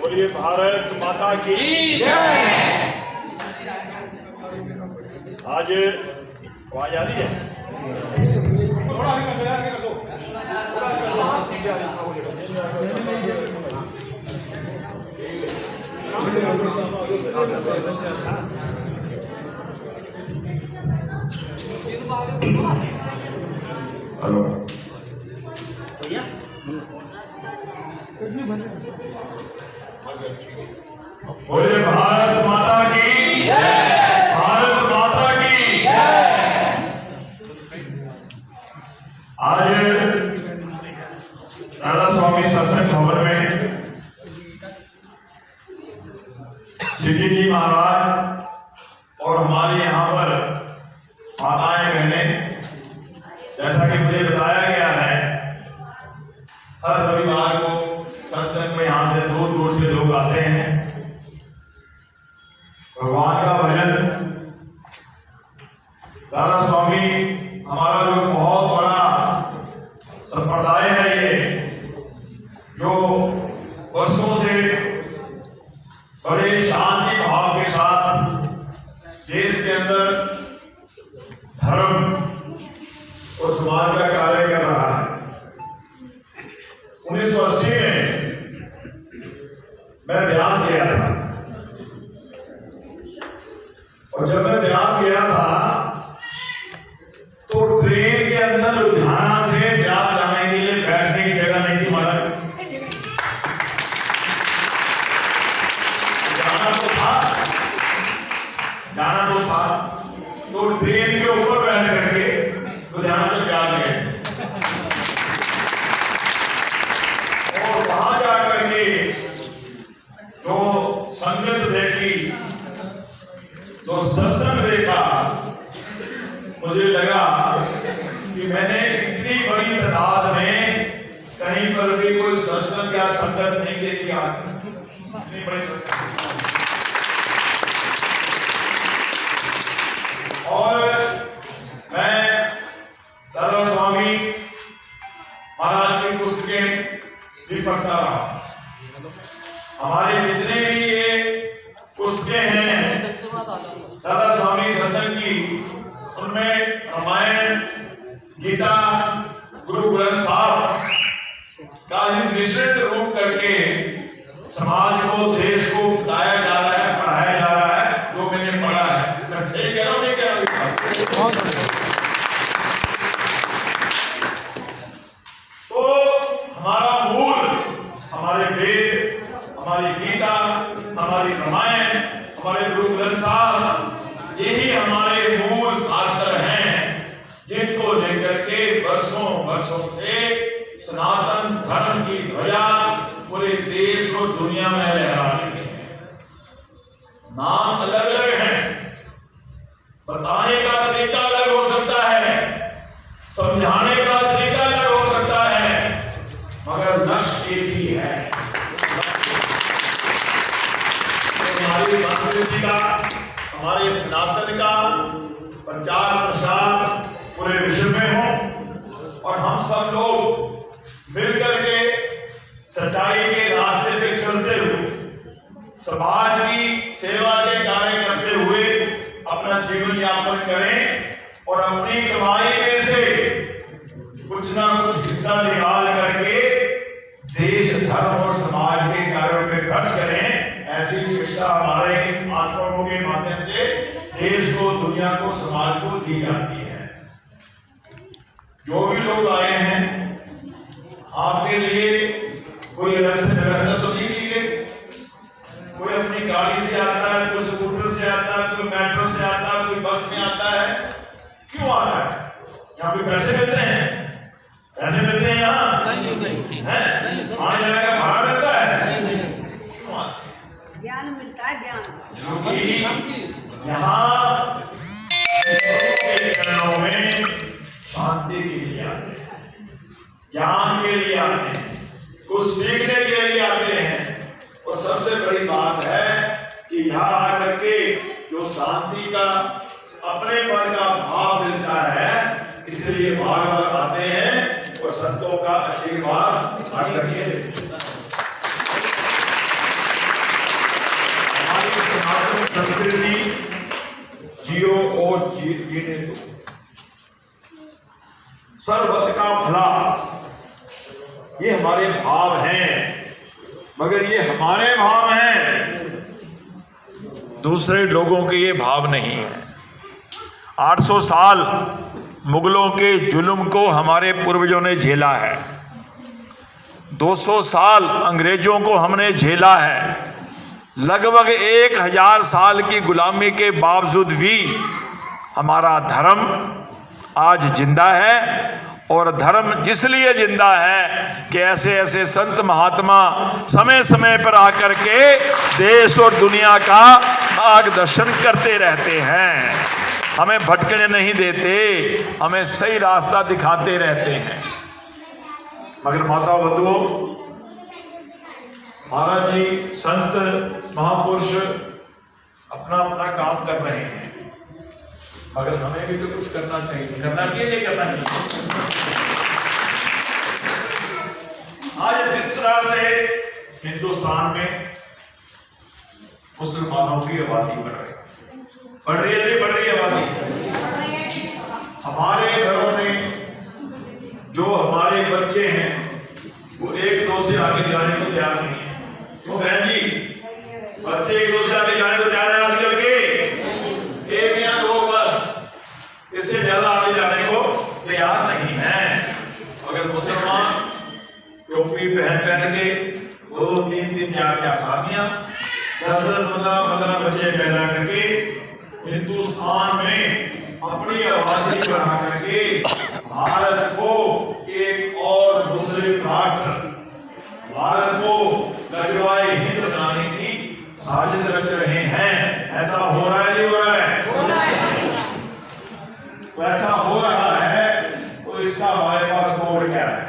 बोलिए भारत माता की जय। आज आवाज आ रही है? हेलो भैया, बोलिए भारत माता की जय। भारत माता की जय। आज राधा स्वामी सत्संग भवन में सिद्धि जी महाराज और हमारे यहाँ पर माताएं बहनें, जैसा कि मुझे बताया गया है, हर रविवार को सत्संग में यहाँ से दूर दूर से लोग आते हैं। भगवान का भजन, राधा स्वामी हमारा जो बहुत बड़ा संप्रदाय है, ये जो वर्षों से बड़े शांति भाव के साथ देश के अंदर धर्म और समाज का कार्य कर रहा है। 1980 में मैं ब्यास गया था, और जब मैं ब्यास गया था तो ट्रेन के अंदर लुधियाना से ब्यास जाने के लिए बैठने की जगह नहीं थी। महाराज जाना तो था, तो ट्रेन के ऊपर बैठ करके लुधियाना से ब्यास गए और वहां जाकर के जो संगत देखी, जो सत्संग देखा, मुझे लगा कि मैंने इतनी बड़ी तादाद में कहीं पर भी कोई सत्संग या संगत नहीं देखी। इतनी बड़ी और मैं राधा स्वामी महाराज की पुस्तकें भी पढ़ता रहा। हमारे जितने भी ये पुस्तकें हैं राधा स्वामी सत्संग की, उनमें रामायण, गीता, गुरु ग्रंथ साहब का ही मिश्रित रूप करके समाज को, देश को बताया जा रहा है, पढ़ाया जा रहा है, जो मैंने पढ़ा है। मैं सही कह रहा हूं, नहीं कह रहा हूं? तो हमारा मूल, हमारे वेद, हमारी गीता, हमारी रामायण, हमारे गुरु ग्रंथ साहब, यही हमारे मूल शास्त्र हैं, जिनको लेकर के वर्षों वर्षों से सनातन धर्म की ध्वजा पूरे देश और दुनिया में लहरा रही है। नाम अलग अलग हैं, बताने का तरीका अलग हो सकता है, समझाने का तरीका अलग हो सकता है, मगर लक्ष्य एक ही है। हमारी संस्कृति का, हमारे सनातन का प्रचार प्रसार पूरे विश्व में हो और हम सब लोग मिलकर के सच्चाई के रास्ते पे चलते हुए, समाज की सेवा के कार्य करते हुए अपना जीवन यापन करें और अपनी कमाई में से कुछ ना कुछ हिस्सा निकाल करके देश, धर्म और समाज के कार्यों में खर्च करें। ऐसी शिक्षा हमारे आश्रमों के माध्यम से देश को, दुनिया को, समाज को दी जाती है। जो भी लोग आए हैं, आपके लिए कोई अलग से व्यवस्था तो नहीं की गई। कोई अपनी गाड़ी से आता है, कोई स्कूटर से आता है, कोई मेट्रो से आता है, कोई बस में आता है। क्यों आ रहा है? यहाँ पे पैसे मिलते हैं? पैसे मिलते हैं यहाँ? नहीं। आने जाने का भाड़ा मिलता है? क्यों आता है? ज्ञान मिलता है, ज्ञान। यहाँ के चरणों में शांति के लिए आते हैं, ज्ञान के लिए आते हैं, कुछ सीखने के लिए आते हैं। और सबसे बड़ी बात है कि यहाँ आकर के जो शांति का, अपने मन का भाव मिलता है, इसलिए बार बार आते हैं और संतों का आशीर्वाद आकर के संस्कृति जियो और जीने दो, सर्वत का भला, ये हमारे भाव हैं। मगर ये हमारे भाव हैं, दूसरे लोगों के ये भाव नहीं है। 800 साल मुगलों के जुल्म को हमारे पूर्वजों ने झेला है, 200 साल अंग्रेजों को हमने झेला है, लगभग 1000 साल की गुलामी के बावजूद भी हमारा धर्म आज जिंदा है। और धर्म इसलिए जिंदा है कि ऐसे ऐसे संत महात्मा समय समय पर आकर के देश और दुनिया का मार्गदर्शन करते रहते हैं, हमें भटकने नहीं देते, हमें सही रास्ता दिखाते रहते हैं। मगर माता बंधुओं, महाराज जी संत महापुरुष अपना अपना काम कर रहे हैं, मगर हमें भी तो कुछ करना चाहिए। करना चाहिए नहीं करना चाहिए? आज जिस तरह से हिंदुस्तान में मुसलमानों की आबादी बढ़ रही है नहीं बढ़ रही आबादी। हमारे घरों में जो हमारे बच्चे हैं वो एक दो से आगे जाने को तैयार नहीं है। तो बहन जी, बच्चे एक दो से आगे जाने को तैयार है आजकल के? एक या दो बस, इससे ज्यादा आगे जाने को तैयार नहीं है। अगर मुसलमान टोपी पहन के 2 3 3 4 4 शादियां 10 15 बच्चे पैदा करके हिंदुस्तान में अपनी आबादी बढ़ा करके भारत को एक और मुस्लिम राष्ट्र, भारत को गजवाए हिंद बनाने की साजिश रच रहे हैं। ऐसा हो रहा है नहीं हो रहा है? तो ऐसा हो रहा है, तो इसका हमारे पास कोड क्या है?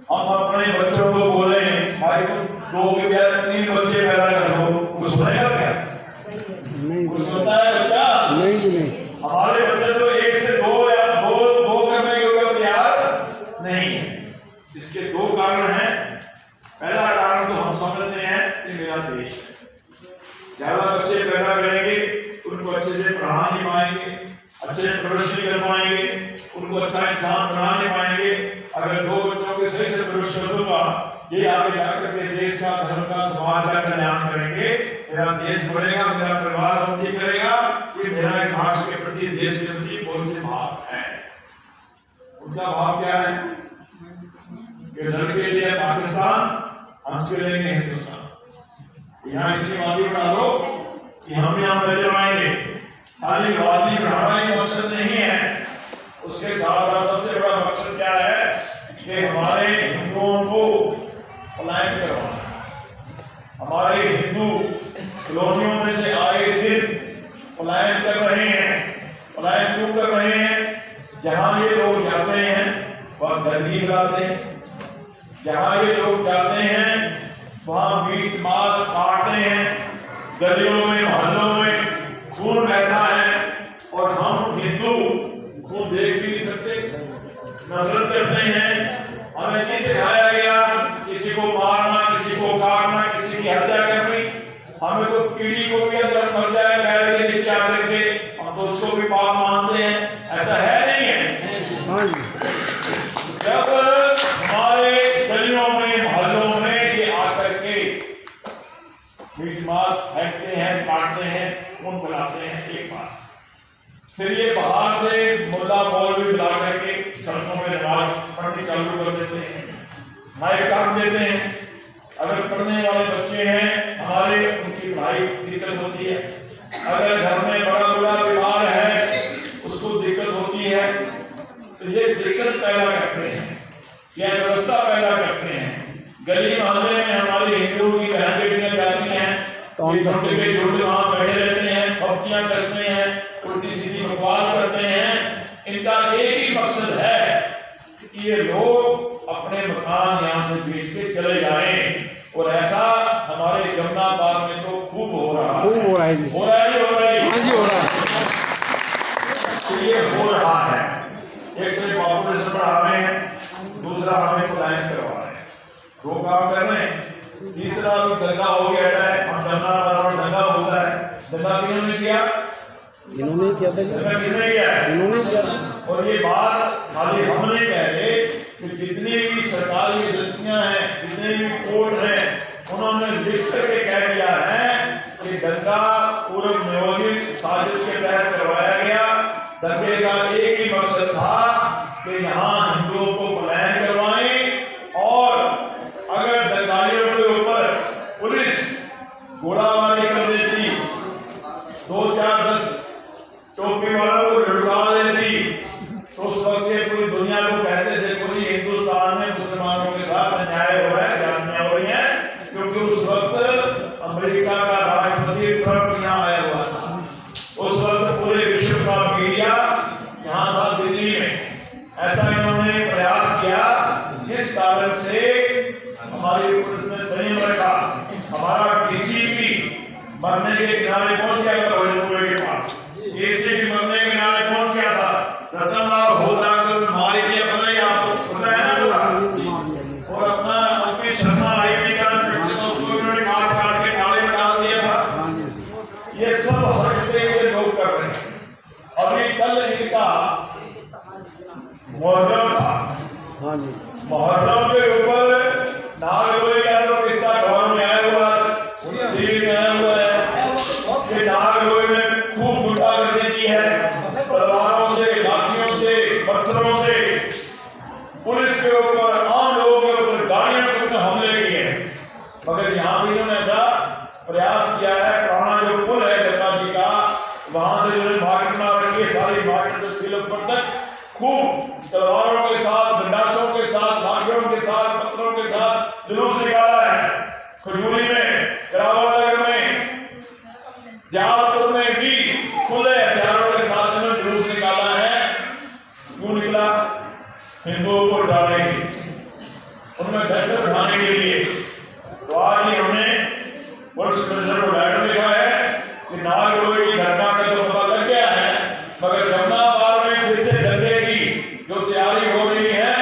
हम अपने बच्चों को बोले भाई तुम 2 के बजाय 3 बच्चे पैदा कर लो, कुछ सुनेगा क्या? नहीं कुछ सुनता है बच्चा? नहीं। हमारे बच्चे तो 1 से 2 या 2 करने के ऊपर तैयार नहीं है। इसके 2 कारण हैं। पहला कारण तो हम समझते हैं कि मेरा देश है, ज्यादा बच्चे पैदा करेंगे उनको अच्छे से पढ़ा नहीं पाएंगे, अच्छे परवरिश नहीं कर पाएंगे, उनको अच्छा इंसान बना नहीं पाएंगे। अगर 2 बच्चों के सही से परवरिश कर दूंगा, ये आगे जाकर के देश का, धर्म का, समाज का कल्याण करेंगे, मेरा देश बढ़ेगा, मेरा परिवार उन्नति करेगा। ये मेरा राष्ट्र के प्रति, देश के प्रति पॉजिटिव भाव है। उनका भाव क्या है कि धर्म के लिए पाकिस्तान, हमसे लेंगे हिंदुस्तान। यहाँ इतनी आबादी बढ़ा लो कि हम यहाँ रह जाएंगे। खाली आबादी बढ़ाना ही मकसद नहीं है, उसके साथ साथ सबसे बड़ा मकसद क्या है कि हमारे हिंदुओं को पलायन करवाना। हमारे हिंदू कॉलोनियों में से आए दिन पलायन कर रहे हैं। पलायन क्यों कर रहे हैं? जहां ये लोग जाते हैं वह गंदगी फैलाते हैं, जहां ये लोग जाते हैं वहां मीट मांस काटते हैं, गलियों में मोहल्लों में खून बहता है, और हम हिंदू खून देख भी नहीं सकते, नफरत करते हैं। हमें नहीं सिखाया गया किसी को मारना, किसी को काटना, किसी की हत्या करनी। हमें तो कीड़ी को भी अगर मर जाए पैर के नीचे आकर के, हम तो उसको भी पाप मानते हैं। ऐसा है नहीं है? जब हमारे गलियों में मोहल्लों में ये आकर के मीट मांस फेंकते हैं, काटते हैं, खून फैलाते हैं, एक बार फिर ये बाहर से मुल्ला मौलवी बुला करके सड़कों में नमाज पढ़नी चालू कर देते हैं, माइक काट देते हैं। अगर पढ़ने वाले बच्चे हैं हमारे, उनकी पढ़ाई दिक्कत होती है। अगर घर में बड़ा बड़ा बीमार है, उसको दिक्कत होती है, तो ये दिक्कत पैदा करते हैं, यह व्यवस्था पैदा करते हैं। गली मोहल्ले में हमारी हिंदुओं की बहन बेटियां जाती हैं, झुंड के झुंड वहां बैठे रहते हैं, भक्तियां करते हैं, उल्टी सीधी बकवास करते हैं। इनका एक ही मकसद है कि ये लोग अपने मकान यहाँ से बेच के चले जाएं। और ऐसा हमारे जमुना पार में तो खूब हो रहा है। हो रहा है हो रहा है। तो ये हो रहा है। एक तो पॉपुलेशन बढ़ा रहे हैं, दूसरा हमें पलायन करवा रहे हैं। 2 काम कर रहे हैं। तीसरा दंगा हो गया है, हम जमुना पार में दंगा होता है, दंगा किन्होंने किया? इन्होंने किया था। दंगा किसने किया? इन्होंने किया। और ये बात खाली हम नहीं कह रहे कि जितनी भी सरकारी एजेंसियां हैं, जितने भी कोर्ट हैं, उन्होंने लिख करके कह दिया है कि दंगा पूर्व नियोजित साजिश के तहत करवाया गया। दंगे का एक ही मकसद था कि यहाँ हिंदुओं को पलायन करवाएं और अगर दंगाइयों के ऊपर पुलिस गोलाबारी कर देती, 2-4-10 टोपी वालों को लुटवा देती, तो उस वक्त ये पूरी दुनिया को कहते थे पूरी हिंदुस्तान में मुसलमानों के साथ अन्याय हो रहा है, जातियां हो रही हैं, क्योंकि उस वक्त अमेरिका का राष्ट्रपति ट्रंप यहाँ आया हुआ था। उस वक्त पूरे विश्व का मीडिया यहाँ था दिल्ली में। ऐसा इन्होंने प्रयास किया जिस कारण से हमारी पुलिस ने संयम रखा। हमारा डीसीपी मरने के किनारे पहुंच गया था भोजपुर के पास, एसीपी मरने के किनारे पहुंच गया था, रतनलाल होलदार को मार दिया, पता ही आपको पता है ना पता। और अपना अंकित शर्मा आईपी का उसको इन्होंने काट के नाले में डाल दिया था। ये सब हरकतें ये लोग कर रहे हैं। अभी कल इनका मुहर्रम था, मुहर्रम के ऊपर नागलोई का तो किस्सा खबर में आया हुआ, टीवी में आया हुआ है कि नागलोई में खूब गुंडागर्दी की है, तलवारों से, लाठियों से, पत्थरों से पुलिस के ऊपर, आम लोगों के ऊपर, गाड़ियों के ऊपर हमले किए। मगर यहाँ भी इन्होंने ऐसा प्रयास किया है। पुराना जो पुल है गंगा जी का, वहां से जो मार्केट में रखी है, सारी मार्केट से सिलम तक खूब तलवारों के साथ, गंडासों के साथ, लाठियों के साथ, पत्थरों के साथ जुलूस निकाला है। खजूरी में, करावल में, जहालपुर में भी खुले हथियारों के साथ इन्होंने जुलूस निकाला है। क्यों निकला? हिंदुओं को डराने, उनमें दहशत बढ़ाने के लिए। तो आज ही हमने पुलिस कमिश्नर को लेटर लिखा है कि नागलोई की घटना का तो पता लग गया है, मगर जमुनाबाद में फिर से दंगे की जो तैयारी हो रही है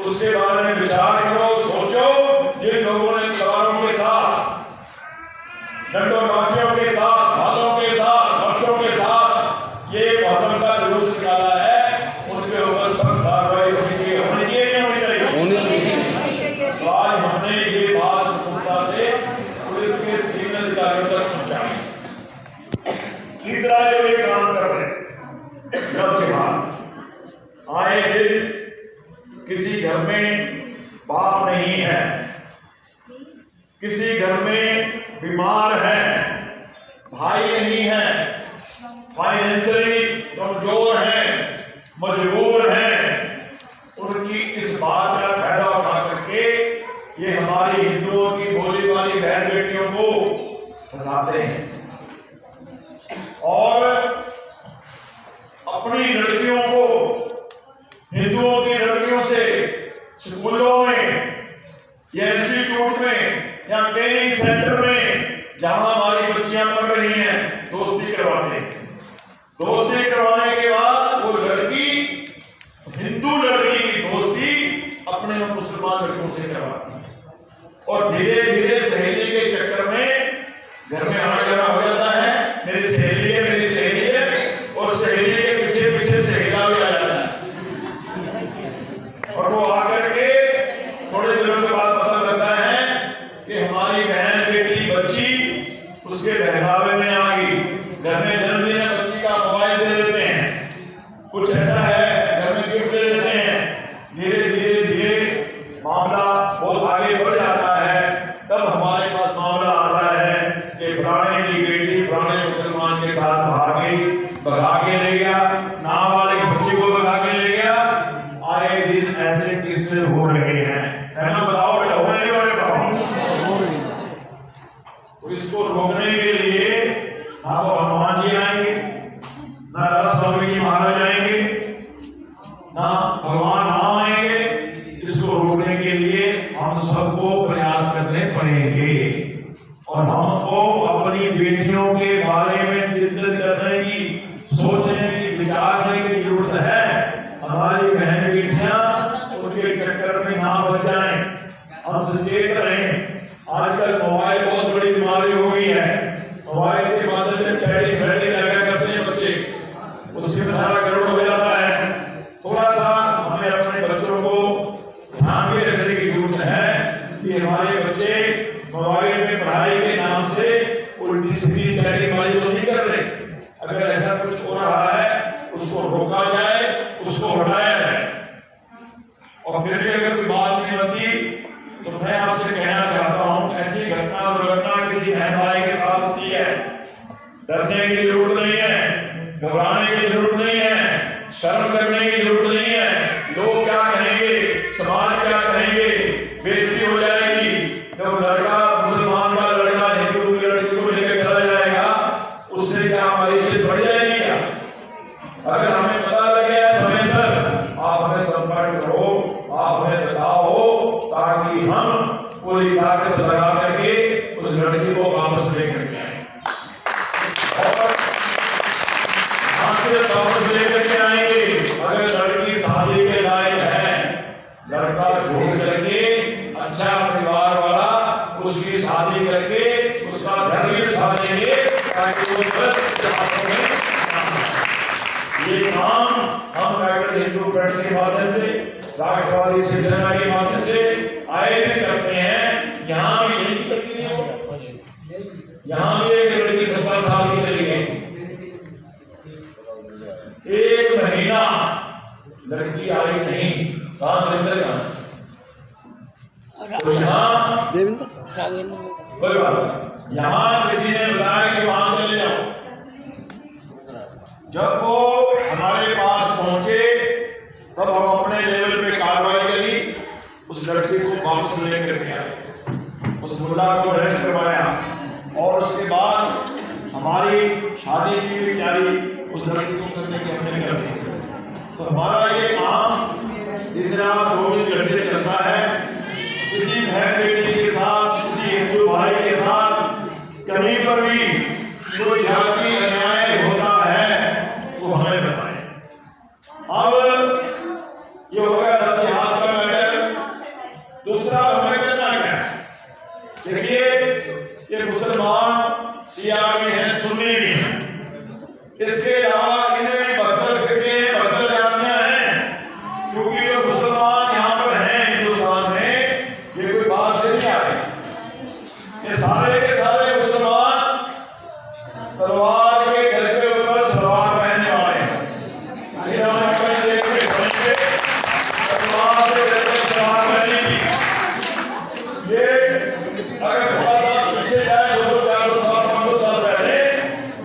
उसके बारे में विचार करो, सोचो। जिन लोगों ने तलवारों के साथ, डंडों लाठियों के साथ, भालों के साथ, बर्छों के साथ ये मुहर्रम का जुलूस निकाला है, उनके ऊपर सख्त कार्रवाई होनी चाहिए। तो आज हमने ये बात मुखता से पुलिस के सीनियर अधिकारियों तक पहुंचाई। तीसरा जो ये काम कर रहे आए दिन किसी घर में बाप नहीं है, किसी घर में बीमार है, भाई नहीं है, फाइनेंशियली कमजोर है, मजबूर है, उनकी इस बात का फायदा उठा करके ये हमारी हिंदुओं की बोली वाली बहन बेटियों को फंसाते हैं और अपनी लड़कियों को, हिंदुओं की लड़कियों से स्कूलों में या इंस्टीट्यूट में या ट्रेनिंग सेंटर में जहां हमारी बच्चियां पढ़ रही हैं, दोस्ती करवाते हैं। दोस्ती करवाने के बाद वो लड़की, हिंदू लड़की की दोस्ती अपने मुसलमान लड़कों से करवाती है और धीरे धीरे सहेली के चक्कर में घर में आना जाना हो जाता है। मेरी सहेली है, मेरी सहेली है, और सहेली के पीछे पीछे सहेला भी आ जाता है और वो आकर के थोड़े दिनों के बाद पता लगता है कि हमारी बहन बेटी बच्ची उसके बहकावे में आ गई। घर में जन्मदिन है, बच्ची का मोबाइल दे देते हैं, कुछ ऐसा है, घर में गिफ्ट दे देते हैं। धीरे धीरे धीरे मामला बहुत आगे बढ़ जाता है। तब हमारे पास मामला आता है कि फलाने की बेटी फलाने मुसलमान के साथ भाग गई, भगा के ले गया, नाबालिग बच्ची को भगा के ले गया। आए दिन ऐसे किस्से हो रहे हैं, है ना? बताओ बेटा, हो रहे हो? तो इसको रोकने के लिए ना वो हनुमान जी आएंगे, ना राधा स्वामी जी महाराज आएंगे, ना भगवान राम आएंगे। इसको रोकने के लिए हम सबको प्रयास करने पड़ेंगे और हमको अपनी बेटियों के बारे में चिंतन करने की, सोचने की, विचारने की जरूरत है। हमारी बहन बेटियां उनके चक्कर में ना बच जाएं, हम सचेत रहें। आजकल मोबाइल बहुत बड़ी बीमारी हो गई है। मोबाइल के माध्यम से उल्टी सीधी चैलेंजबाजी तो नहीं कर रहे। अगर ऐसा कुछ हो रहा है उसको रोका जाए, उसको हटाया जाए। और फिर भी अगर कोई बात नहीं बनती तो मैं आपसे कहना चाहता हूं, ऐसी घटना दुर्घटना किसी बहन भाई के साथ होती है, डरने की जरूरत नहीं है, घबराने की जरूरत नहीं है, शर्म करने की जरूरत नहीं है। लोग क्या कहेंगे, समाज क्या कहेंगे, बेइज्जती हो जाएगी। जब लड़का मुसलमान का लड़का हिंदू की लड़की को लेकर चला जाएगा, उससे क्या हमारी इज्जत बढ़ जाएगी क्या? अगर हमें पता लग गया समय सर, आप हमें संपर्क करो, आप हमें बताओ, ताकि हम पूरी ताकत लगा करके उस लड़की को वापस लेकर के आए। और वापस लेकर के आएंगे। अगर लड़की शादी के लायक है, लड़का ढूंढ करके अच्छा परिवार वाला उसकी शादी करके उसका घर भी बिठा देंगे, ताकि वो गलत हाथों में ना आए। ये काम हम राष्ट्रीय हिंदू फ्रंट के माध्यम से, राष्ट्रवादी शिवसेना के माध्यम से आए दिन करते हैं। यहाँ भी यही प्रक्रिया, यहाँ भी एक लड़की 17 साल की चली गई, 1 महीना लड़की आई नहीं, देवेंद्र का तो यहाँ कोई बात, यहाँ किसी ने बताया कि वहां चले जाओ। जब वो हमारे पास पहुंचे तब हम अपने लेवल पे कार्रवाई करी, उस लड़की को वापस लेकर के आए, उस मुल्ला को अरेस्ट करवाया और उसके बाद हमारी शादी की भी तैयारी उस लड़की को करने की हमने कर दी। तो हमारा ये काम जिस दिन आप 24 घंटे चलता है, किसी बहन बेटी के साथ, किसी हिंदू भाई के साथ कहीं पर भी कोई जाति अन्याय होता है तो हमें बताएं। अब ये हो गया इतिहास का मैटर। दूसरा हमें करना क्या है? देखिए, ये मुसलमान शिया भी हैं, सुन्नी भी हैं, इसके अलावा इन्हें भी 72 फिरके हैं, 72 जातियां हैं, क्योंकि जो मुसलमान यहाँ पर हैं हिंदुस्तान में, ये कोई बाहर से नहीं आए। ये सारे के सारे मुसलमान तलवार के घर के ऊपर सलवार पहनने वाले हैं। इन्होंने अपने देश में बनेंगे, तलवार से घर में सलवार पहनेगी। ये अगर थोड़ा सा पीछे जाए 200-400 साल 500 साल पहले,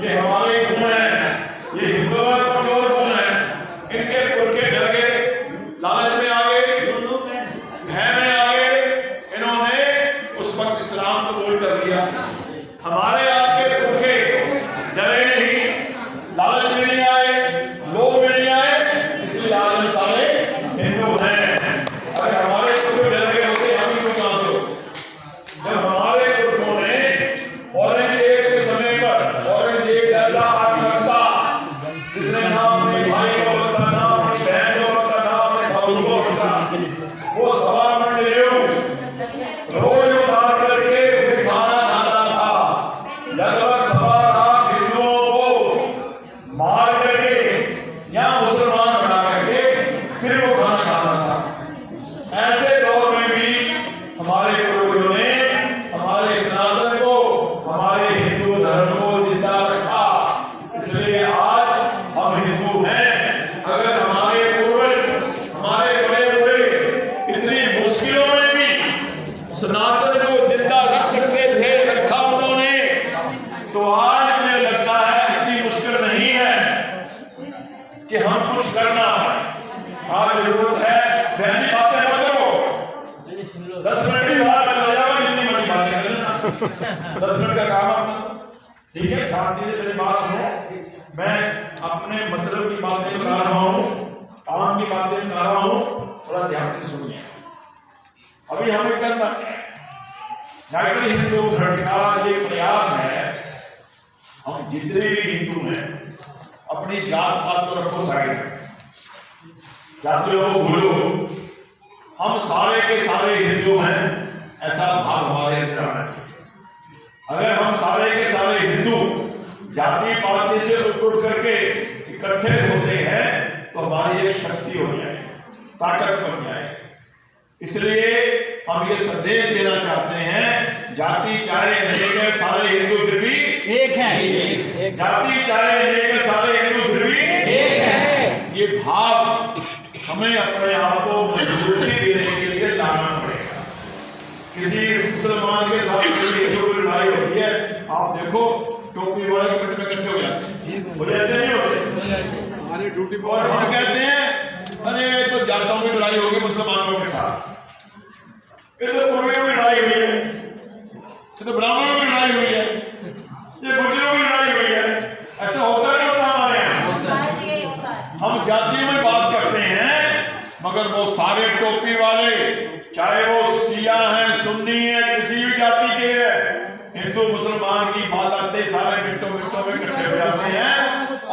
ये हमारे गुण है, ये हिंदुओं का कमजोर गुण है। इनके पुरखे डर गए, लालच में आ गए, भय में आ गए, इन्होंने उस वक्त इस्लाम को कबूल कर लिया। हमारे आपके पुरखे डरे नहीं, लालच में नहीं आए, लोभ में नहीं आए, इसलिए आज हम सारे हिंदू हैं। अगर हमारे पुरखे डर गए होते, हम ही क्यों कहां से होते? जब हमारे पुरखों ने औरंगजेब के समय पर, औरंगजेब ऐसा आत्महत्या जिसने ना अपने भाई को बचा, ना अपनी बहन को बचा, ना अपने भाई को बचा, वो सवा मंडलियों रोज उतार करके फिर खाना खाता था। लगभग 1.25 हिंदुओं को मार करके या मुसलमान बना करके फिर वो खाना खाता था। ऐसे दौर में भी हमारे पूर्वजों ने हमारे सनातन को, हमारे हिंदू धर्म को जिंदा रखा, इसलिए आज हम हिंदू हैं। अगर हमारे पूर्वज, हमारे बड़े बूढ़े इतनी मुश्किलों में भी सनातन को जिंदा रख सकते थे, रखा उन्होंने, तो आज मुझे लगता है इतनी मुश्किल नहीं है कि हम कुछ करना है। आज जरूरत है, वैसी बातें मत करो, 10 मिनट की बात कर जाओ, जितनी बड़ी बातें करना, 10 मिनट का काम अपना, ठीक है? शांति से मेरी बात सुनो। मैं अपने मतलब की बातें बता रहा हूँ, काम की बातें बता रहा हूँ, थोड़ा ध्यान से सुनिए। अभी हमें करना राष्ट्रीय हिंदू फ्रंट का ये प्रयास है, हम जितने भी हिंदू हैं अपनी जात पात को रखो साइड में, जातियों को भूलो, हम सारे के सारे हिंदू हैं, ऐसा भाव हमारे अंदर आना चाहिए। अगर हम सारे के सारे हिंदू जाति पाति से उठ करके इकट्ठे होते हैं तो हमारी एक शक्ति हो जाएगी, ताकत बन जाएगी। इसलिए हम ये संदेश देना चाहते हैं, जाति चाहे नहीं है, सारे हिंदू फिर भी जाति चाहे लेके सारे हिंदू फिर भी एक है। ये भाव हमें अपने आप को मजबूती देने के लिए लाना पड़ेगा। किसी मुसलमान के साथ हिंदू की लड़ाई होती है, आप देखो टोपी वाले मिनट में इकट्ठे हो जाते नहीं होते हमारी ड्यूटी और हम कहते हैं अरे तो जाटों की लड़ाई होगी मुसलमानों के साथ, फिर तो कुर्मियों की लड़ाई हुई है, फिर तो ब्राह्मणों की लड़ाई हुई है, ये गुर्जरों की लड़ाई हुई है। ऐसा होता नहीं होता हमारे यहाँ? हम जाति में बात करते हैं मगर वो सारे टोपी वाले चाहे वो शिया हैं सुन्नी है किसी भी जाति के हैं, हिंदू मुसलमान की बात आते ही सारे मिनटों में इकट्ठे हो जाते हैं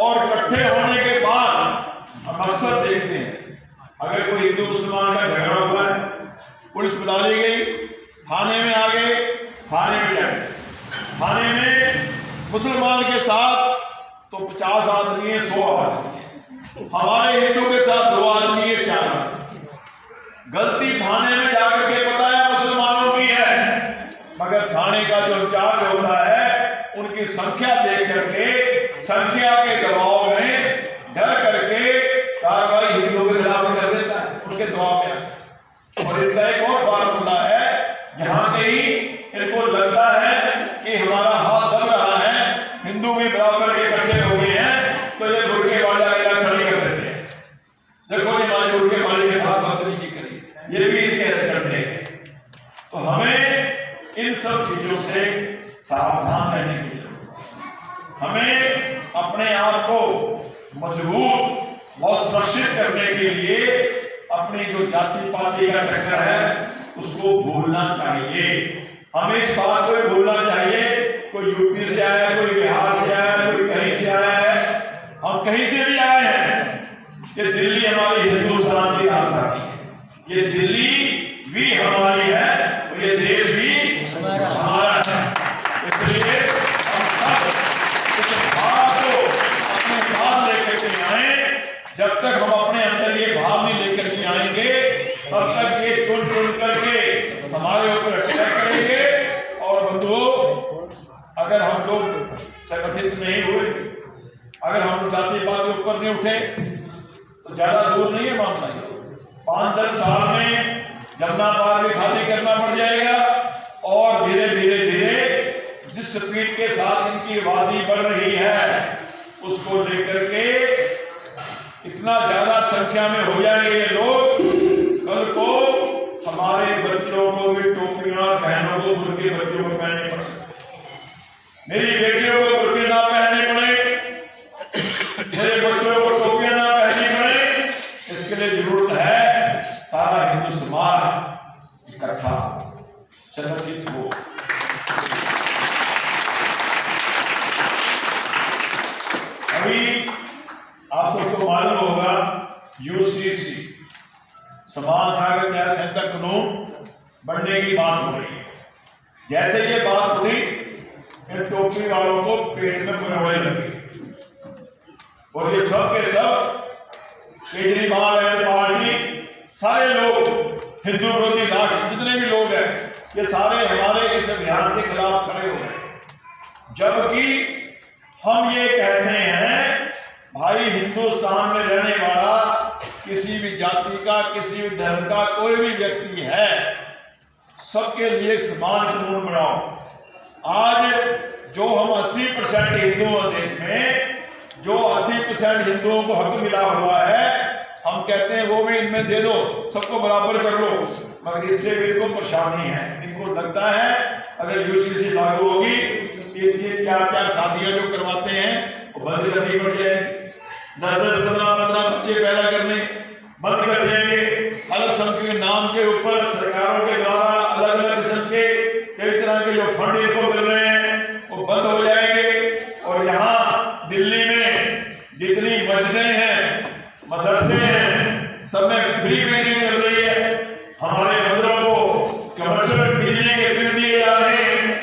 और इकट्ठे होने के बाद हम अक्सर देखते हैं अगर कोई हिंदू मुसलमान का झगड़ा हुआ है, पुलिस बुला ली गई, थाने में आ गए, थाने में जाए, थाने में मुसलमान के साथ तो 50 आदमी है, 100 आदमी है, हमारे हिंदू के साथ 2 आदमी है, 4 आदमी। गलती थाने में जाकर के पता है मुसलमानों की है, मगर थाने का जो इंचार्ज होता है उनकी संख्या देख करके संख्या के दबाव में डर करके कार्रवाई हिंदुओं के खिलाफ कर देता है, उनके दबाव में। और इनका एक और फार्मूला है, जहां कहीं इनको लगता है कि हमारा हाथ दब रहा है, हिंदू भी बराबर के इकट्ठे हो गए हैं, तो ये बुरके वाला इलाका खड़ी कर देते हैं। देखो ये हमारे बुरके वाले के साथ बदतमीजी करी, ये भी इनके करने हैं। तो हमें इन सब चीजों से सावधान रहने की जरूरत है। हमें अपने आप को मजबूत और सुरक्षित करने के लिए अपनी जो जाति पाति का चक्कर है उसको भूलना चाहिए। हमें इस बात को भूलना चाहिए, कोई यूपी से आया, कोई बिहार से आया, कोई कहीं से आया है, हम कहीं से भी आए हैं, ये दिल्ली हमारी हिंदुस्तान की राजधानी है, ये दिल्ली भी हमारी है और ये देश भी हमारा है। इसलिए हम सब इस भाव को अपने साथ लेकर के आए। जब तक हम अपने अंदर ये भाव नहीं लेकर के आएंगे तब तक ये चुन चुन करके हमारे ऊपर अटैक करेंगे। और बंधुओं, अगर हम लोग संगठित नहीं हुए, अगर हम जातिवाद के ऊपर नहीं उठे तो ज्यादा दूर नहीं है मामला। 5-10 साल में जमुना पार भी खाली करना पड़ जाएगा और धीरे धीरे जिस स्पीड के साथ इनकी वादी बढ़ रही है उसको लेकर के इतना ज्यादा संख्या में हो जाएंगे ये लोग, कल को हमारे बच्चों को भी टोपियां, बहनों को बुर्के, बच्चों को पहनने पड़ सकते, मेरी बेटियों को बुर्के ना पहनने पड़े, मेरे बच्चों को टोपियां ना पहननी पड़े। इसके लिए जरूरत है सारा हिंदू समाज इकट्ठा संगठित हो। अभी आप सबको मालूम होगा यूसीसी समाज नागरिक न्याय संहिता कानून बनने की बात हो रही है। जैसे ये बात हुई इन टोपी वालों को पेट में मरोड़े लगे और ये सब के सब केजरीवाल पार्टी सारे लोग हिंदू विरोधी राष्ट्र जितने भी लोग हैं ये सारे हमारे इस अभियान के खिलाफ खड़े हो गए, जबकि हम ये कहते हैं भाई हिंदुस्तान में रहने वाला किसी भी जाति का, किसी भी धर्म का कोई भी व्यक्ति है, सबके लिए समान कानून बनाओ। आज जो हम 80% हिंदू हैं देश में, जो 80% हिंदुओं को हक मिला हुआ है, हम कहते हैं वो भी इनमें दे दो, सबको बराबर कर लो, मगर इससे भी इनको परेशानी है। इनको लगता है अगर यूसीसी लागू होगी ये 4-4 शादियां जो करवाते हैं वो बंद करनी पड़ जाएगी, 10-10, 15-15 बच्चे पैदा करने बंद कर जाएंगे। अल्पसंख्यक के नाम के ऊपर सरकारों के द्वारा अलग अलग किस्म के कई तरह के जो फंड इनको मिल रहे हैं वो बंद हो जाएंगे। और यहाँ दिल्ली में जितनी मस्जिदें हैं, मदरसे हैं, सब में फ्री बिजली चल रही है। हमारे मंदिरों को कमर्शियल बिजली के बिल दिए जा रहे हैं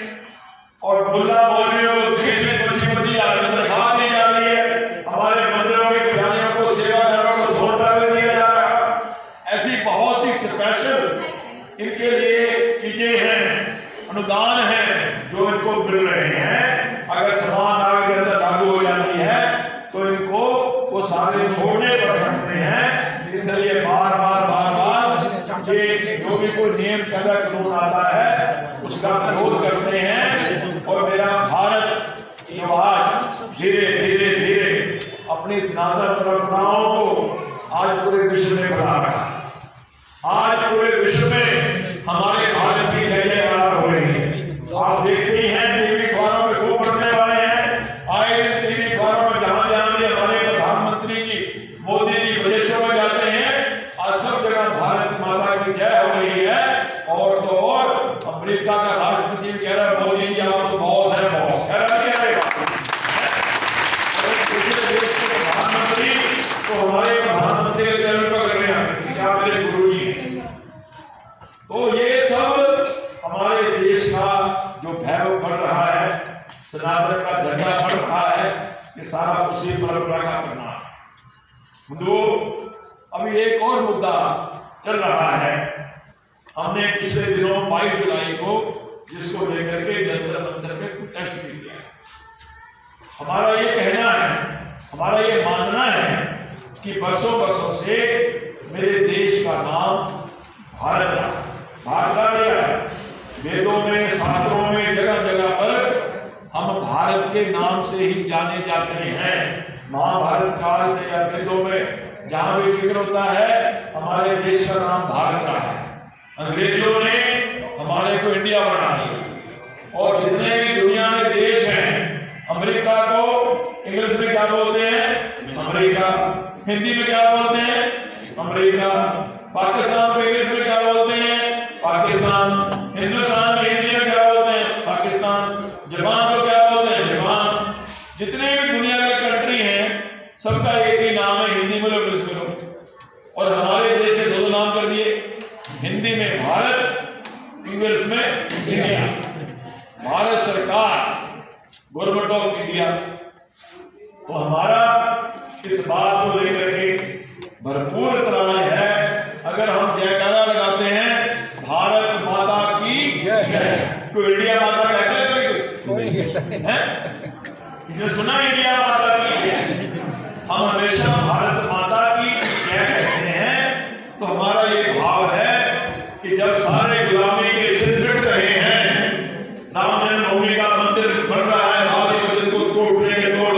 और मुल्ला मौलवियों को 25-25 लाख तनख्वाह दी जा रही है। हमारे मंदिरों के पुजारियों को, सेवादारों को 100 रुपये दिया जा रहा है। ऐसी बहुत सी स्पेशल इनके लिए चीजें हैं, अनुदान हैं जो इनको मिल रहे हैं। अगर समान नागरिक लागू सारे छोड़ने पड़ सकते हैं। इसलिए बार बार ये जो भी कोई नियम कानून आता है उसका विरोध करते हैं। और मेरा भारत जो आज धीरे धीरे धीरे अपनी सनातन परंपराओं को आज पूरे विश्व में बढ़ा रहा है। आज पूरे विश्व में हमारे भारत की जय जयकार हो रही है। आप देखते ही हैं टीवी अखबारों में खूब पढ़ने वाले हैं। आए दिन टीवी अखबारों में जहां जहां भी हमारे प्रधानमंत्री जी मोदी जी विदेशों में जाते हैं, आज सब जगह भारत माता की जय हो रही है। और तो और अमेरिका का राष्ट्रपति भी कह रहा है मोदी जी आप तो बॉस है, बॉस कह रहा है। देश के प्रधानमंत्री तो हमारे प्रधानमंत्री के चरण पकड़ रहे हैं, क्या मेरे गुरु जी। तो ये सब हमारे देश का जो वैभव बढ़ रहा है, सनातन का झंडा बढ़ रहा है, ये सारा उसी परंपरा का करना है। तो अभी एक और मुद्दा चल रहा है। हमने पिछले दिनों 22 जुलाई को जिसको लेकर के जंतर मंतर में प्रोटेस्ट भी किया। हमारा ये कहना है, हमारा ये मानना है कि बरसों बरसों से मेरे देश का नाम भारत रहा, भारत रहा है। वेदों में, शास्त्रों में, जगह जगह पर हम भारत के नाम से ही जाने जाते हैं। महाभारत काल से या वेदों में जहां भी जिक्र होता है हमारे देश का नाम भारत रहा है। अंग्रेजों ने हमारे को इंडिया बना दिया। और जितने भी दुनिया में देश हैं, अमेरिका को इंग्लिश में क्या बोलते हैं? अमेरिका। हिंदी में क्या बोलते हैं? अमेरिका। पाकिस्तान को इंग्लिश में क्या बोलते हैं? पाकिस्तान। हिंदुस्तान में हिंदी में क्या बोलते हैं? पाकिस्तान। जापान को क्या बोलते हैं? जापान। जितने भी दुनिया के कंट्री हैं सबका एक ही नाम है, हिंदी में लो इंग्लिश में लो। और हमारे देश से दो नाम कर दिए, हिंदी में भारत, इंग्लिश में इंडिया। भारत सरकार, गवर्नमेंट ऑफ इंडिया। तो हमारा इस बात को लेकर के भरपूर इतराज है। अगर हम जयकारा लगाते हैं भारत माता की जय, तो इंडिया माता कहते हैं कोई? इसने सुना इंडिया माता की जय? हम हमेशा भारत माता की जय कहते हैं। तो हमारा ये भाव है कि जब सारे गुलामी के चिन्ह मिट रहे हैं, राम जन्मभूमि का मंदिर बन रहा है, बाबरी मस्जिद को तोड़ने के बाद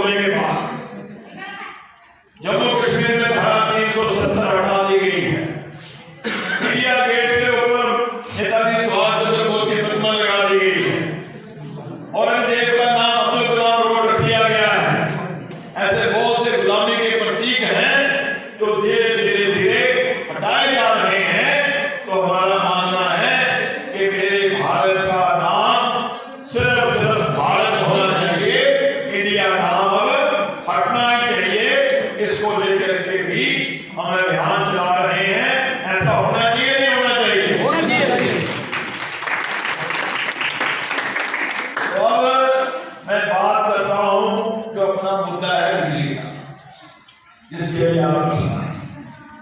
जम्मू कश्मीर में धारा 370 हटा दी गई है। इंडिया गेट के ऊपर नेताजी सुभाष चंद्र बोस की प्रतिमा लगा दी गई है। औरंगजेब का नाम अब्दुल कलाम रोड रख दिया गया है। ऐसे बहुत से गुलामी के प्रतीक हैं जो धीरे धीरे धीरे हटाए जा रहे हैं। तो हमारा मानना है कि मेरे भारत का नाम सिर्फ भारत होना चाहिए, इंडिया नाम अब हटना ही चाहिए। इसको लेकर के भी हम अभियान चला रहे हैं। ऐसा होना चाहिए, नहीं होना चाहिए? होना चाहिए। तो अब मैं बात कर रहा हूं जो अपना मुद्दा है बिजली का, जिसके लिए आप